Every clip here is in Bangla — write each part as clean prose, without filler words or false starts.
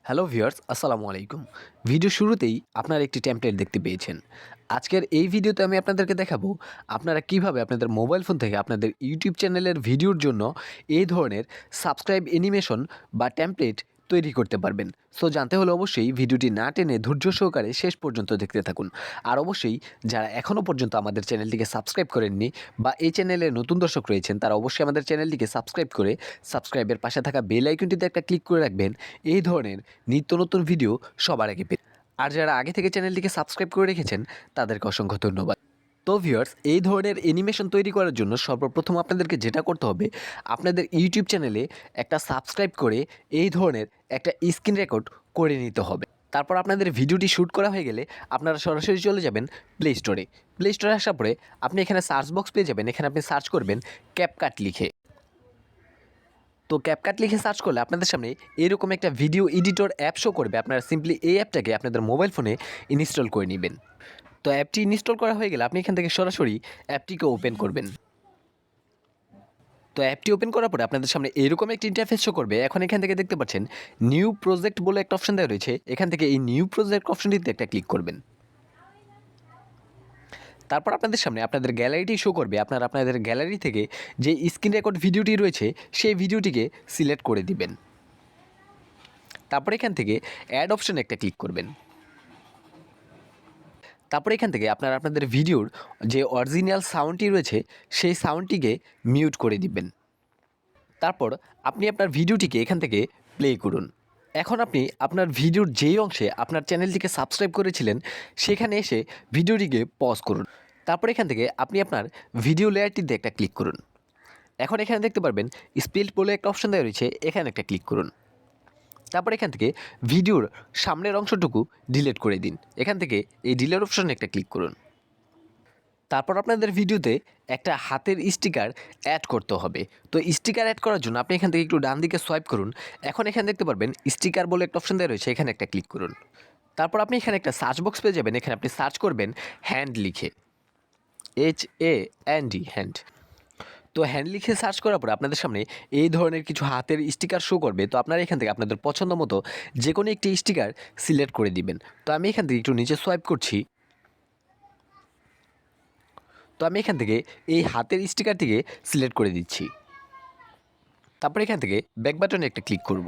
হ্যালো ভিউয়ার্স, আসসালামু আলাইকুম। ভিডিও শুরুতেই আপনারা একটি টেমপ্লেট দেখতে পেয়েছেন। আজকের এই ভিডিওতে আমি আপনাদেরকে দেখাবো আপনারা কিভাবে আপনাদের মোবাইল ফোন থেকে আপনাদের ইউটিউব চ্যানেলের ভিডিওর জন্য এই ধরনের সাবস্ক্রাইব অ্যানিমেশন বা টেমপ্লেট তৈরি করতে পারবেন। সো জানতে হলে অবশ্যই ভিডিওটি না টেনে ধৈর্য সহকারে শেষ পর্যন্ত দেখতে থাকুন। আর অবশ্যই যারা এখনও পর্যন্ত আমাদের চ্যানেলটিকে সাবস্ক্রাইব করেননি বা এই চ্যানেলে নতুন দর্শক রয়েছেন তারা অবশ্যই আমাদের চ্যানেলটিকে সাবস্ক্রাইব করে সাবস্ক্রাইবের পাশে থাকা বেল আইকনটিতে একটা ক্লিক করে রাখবেন এই ধরনের নিত্য নতুন ভিডিও সবার আগে পেতে। আর যারা আগে থেকে চ্যানেলটিকে সাবস্ক্রাইব করে রেখেছেন তাদেরকে অসংখ্য ধন্যবাদ। তো ভিউয়ার্স, এই ধরনের অ্যানিমেশন তৈরি করার জন্য সর্বপ্রথম আপনাদেরকে যেটা করতে হবে, আপনাদের ইউটিউব চ্যানেলে একটা সাবস্ক্রাইব করে এই ধরনের একটা স্ক্রিন রেকর্ড করে নিতে হবে। তারপর আপনাদের ভিডিওটি শ্যুট করা হয়ে গেলে আপনারা সরাসরি চলে যাবেন প্লে স্টোরে। প্লে স্টোরে আসার পরে আপনি এখানে সার্চ বক্স পেয়ে যাবেন, এখানে আপনি সার্চ করবেন ক্যাপকাট লিখে। তো ক্যাপকাট লিখে সার্চ করলে আপনাদের সামনে এরকম একটা ভিডিও এডিটর অ্যাপ শো করবে। আপনারা সিম্পলি এই অ্যাপটাকে আপনাদের মোবাইল ফোনে ইনস্টল করে নেবেন। তো অ্যাপটি ইনস্টল করা হয়ে গেলে আপনি এখান থেকে সরাসরি অ্যাপটিকে ওপেন করবেন। তো অ্যাপটি ওপেন করার পরে আপনাদের সামনে এরকম একটি ইন্টারফেস শো করবে। এখন এখান থেকে দেখতে পাচ্ছেন নিউ প্রজেক্ট বলে একটা অপশন দেওয়া রয়েছে। এখান থেকে এই নিউ প্রজেক্ট অপশনটিতে একটা ক্লিক করবেন। তারপর আপনাদের সামনে আপনাদের গ্যালারিটি শো করবে। আপনারা আপনাদের গ্যালারি থেকে যে স্ক্রিন রেকর্ড ভিডিওটি রয়েছে সেই ভিডিওটিকে সিলেক্ট করে দিবেন। তারপর এখান থেকে অ্যাড অপশনে একটা ক্লিক করবেন। তারপর এখান থেকে আপনারা আপনাদের ভিডিওর যে অরিজিনাল সাউন্ডটি রয়েছে সেই সাউন্ডটিকে মিউট করে দিবেন। তারপর আপনি আপনার ভিডিওটিকে এখান থেকে প্লে করুন। এখন আপনি আপনার ভিডিওর যেই অংশে আপনার চ্যানেলটিকে সাবস্ক্রাইব করেছিলেন সেখানে এসে ভিডিওটিকে পজ করুন। তারপর এখান থেকে আপনি আপনার ভিডিও লেয়ারটিতে একটা ক্লিক করুন। এখন এখানে দেখতে পারবেন স্প্লিট বলে একটা অপশন দেওয়া রয়েছে, এখানে একটা ক্লিক করুন। তারপর এখান থেকে ভিডিওর সামনের অংশটুকু ডিলিট করে দিন। এখান থেকে এই ডিলিট অপশনে একটা ক্লিক করুন। তারপর আপনাদের ভিডিওতে একটা হাতের স্টিকার অ্যাড করতে হবে। তো স্টিকার অ্যাড করার জন্য আপনি এখান থেকে একটু ডান দিকে সোয়াইপ করুন। এখন এখানে দেখতে পারবেন স্টিকার বলে একটা অপশন দেওয়া রয়েছে, এখানে একটা ক্লিক করুন। তারপর আপনি এখানে একটা সার্চ বক্স পেয়ে যাবেন, এখানে আপনি সার্চ করবেন হ্যান্ড লিখে, HAND হ্যান্ড। তো হ্যান্ড লিখে সার্চ করার পর আপনাদের সামনে এই ধরনের কিছু হাতের স্টিকার শো করবে। তো আপনারা এখান থেকে আপনাদের পছন্দ মতো যে কোনো একটি স্টিকার সিলেক্ট করে দিবেন। তো আমি এখান থেকে একটু নিচে সোয়াইপ করছি। তো আমি এখান থেকে এই হাতের স্টিকারটিকে সিলেক্ট করে দিচ্ছি। তারপর এখান থেকে ব্যাক বাটনে একটা ক্লিক করব।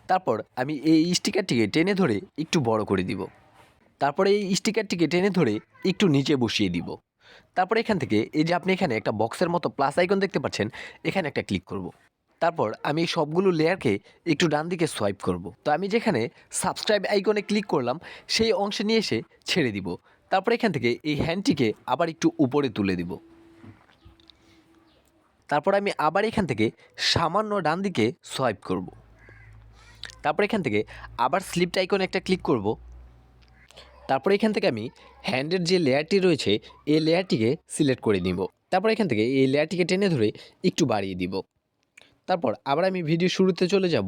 তারপর আমি এই স্টিকারটিকে টেনে ধরে একটু বড় করে দিব। তারপরে এই স্টিকারটিকে টেনে ধরে একটু নিচে বসিয়ে দিব। তারপর এখান থেকে এই যে আপনি এখানে একটা বক্সের মতো প্লাস আইকন দেখতে পাচ্ছেন, এখানে একটা ক্লিক করব। তারপর আমি এই সবগুলো লেয়ারকে একটু ডান দিকে সোয়াইপ করব। তো আমি যেখানে সাবস্ক্রাইব আইকনে ক্লিক করলাম সেই অংশে নিয়ে এসে ছেড়ে দিব। তারপর এখান থেকে এই হ্যান্ডটিকে আবার একটু উপরে তুলে দিব। তারপর আমি আবার এখান থেকে সামান্য ডান দিকে সোয়াইপ করব। তারপর এখান থেকে আবার স্লিপড আইকনে একটা ক্লিক করব। তারপর এখান থেকে আমি হ্যান্ডের যে লেয়ারটি রয়েছে এই লেয়ারটিকে সিলেক্ট করে নিব। তারপর এখান থেকে এই লেয়ারটিকে টেনে ধরে একটু বাড়িয়ে দিব। তারপর আবার আমি ভিডিও শুরুতে চলে যাব।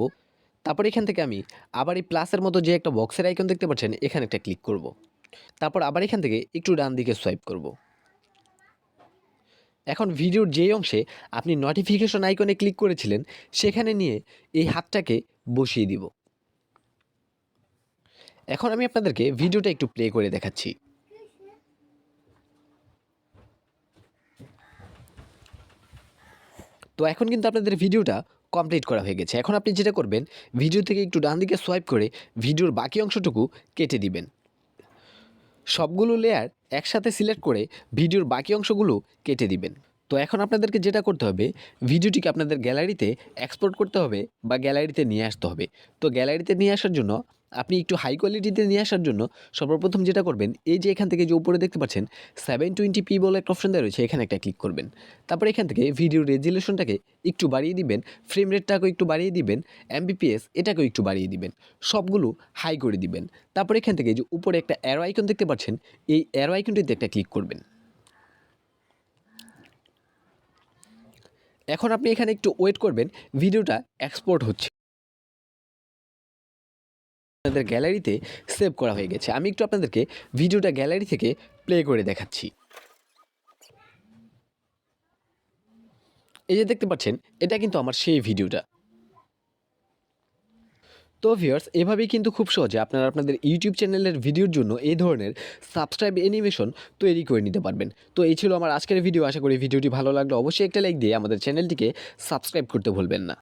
তারপর এখান থেকে আমি আবার এই প্লাসের মতো যে একটা বক্সের আইকন দেখতে পাচ্ছেন, এখানে একটা ক্লিক করব। তারপর আবার এখান থেকে একটু ডান দিকে সোয়াইপ করব। এখন ভিডিওর যেই অংশে আপনি নোটিফিকেশন আইকনে ক্লিক করেছিলেন সেখানে নিয়ে এই হাতটাকে বসিয়ে দিব। এখন আমি আপনাদেরকে ভিডিওটা একটু প্লে করে দেখাচ্ছি। তো এখন কিন্তু আপনাদের ভিডিওটা কমপ্লিট করা হয়ে গেছে। এখন আপনি যেটা করবেন, ভিডিও থেকে একটু ডান দিকে সোয়াইপ করে ভিডিওর বাকি অংশটুকু কেটে দিবেন। সবগুলো লেয়ার একসাথে সিলেক্ট করে ভিডিওর বাকি অংশগুলো কেটে দিবেন। তো এখন আপনাদেরকে যেটা করতে হবে, ভিডিওটিকে আপনাদের গ্যালারিতে এক্সপোর্ট করতে হবে বা গ্যালারিতে নিয়ে আসতে হবে। তো গ্যালারিতে নিয়ে আসার জন্য আপনি একটু হাই কোয়ালিটিতে নিয়ে আসার জন্য সর্বপ্রথম যেটা করবেন, এই যে এখান থেকে যে উপরে দেখতে পাচ্ছেন 720p বলে একটা অপশন দেওয়া রয়েছে, এখানে একটা ক্লিক করবেন। তারপর এখান থেকে ভিডিও রেজুলেশনটাকে একটু বাড়িয়ে দিবেন, ফ্রেম রেটটাকেও একটু বাড়িয়ে দিবেন, MBPS এটাকেও একটু বাড়িয়ে দিবেন, সবগুলো হাই করে দিবেন। তারপর এখান থেকে যে উপরে একটা অ্যারো আইকন দেখতে পাচ্ছেন, এই অ্যারো আইকনটিতে একটা ক্লিক করবেন। এখন আপনি এখানে একটু ওয়েট করবেন, ভিডিওটা এক্সপোর্ট হচ্ছে। আপনাদের গ্যালারিতে সেভ করা হয়ে গেছে। আমি একটু আপনাদেরকে ভিডিওটা গ্যালারি থেকে প্লে করে দেখাচ্ছি। এই যে দেখতে পাচ্ছেন, এটা কিন্তু আমার সেই ভিডিওটা। তো ভিউয়ার্স এভাবেই কিন্তু খুব সহজে আপনারা আপনাদের ইউটিউব চ্যানেলের ভিডিওর জন্য এই ধরনের সাবস্ক্রাইব অ্যানিমেশন তৈরি করে নিতে পারবেন। তো এই ছিল আমার আজকের ভিডিও। আশা করি ভিডিওটি ভালো লাগলে অবশ্যই একটা লাইক দিয়ে আমাদের চ্যানেলটিকে সাবস্ক্রাইব করতে ভুলবেন না।